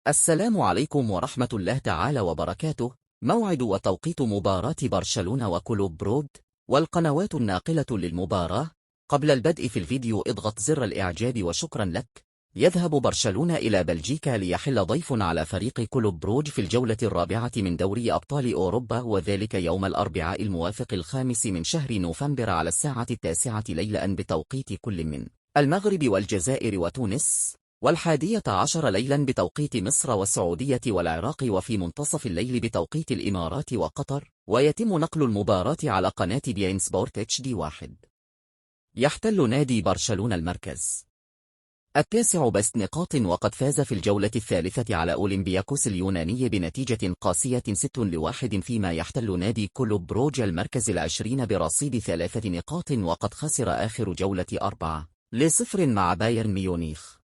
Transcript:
السلام عليكم ورحمة الله تعالى وبركاته. موعد وتوقيت مباراة برشلونة وكلوب برود والقنوات الناقلة للمباراة. قبل البدء في الفيديو اضغط زر الإعجاب وشكرا لك. يذهب برشلونة إلى بلجيكا ليحل ضيف على فريق كلوب بروج في الجولة الرابعة من دوري أبطال أوروبا، وذلك يوم الأربعاء الموافق 5 من شهر نوفمبر على الساعة 9 ليلا بتوقيت كل من المغرب والجزائر وتونس، 11 ليلا بتوقيت مصر والسعودية والعراق، وفي منتصف الليل بتوقيت الإمارات وقطر. ويتم نقل المباراة على قناة بين سبورت HD1. يحتل نادي برشلونة المركز 9 ب6 نقاط، وقد فاز في الجولة الثالثة على أولمبياكوس اليوناني بنتيجة قاسية 6-1، فيما يحتل نادي كلوب بروج المركز 20 برصيد 3 نقاط، وقد خسر آخر جولة 4-0 مع بايرن ميونخ.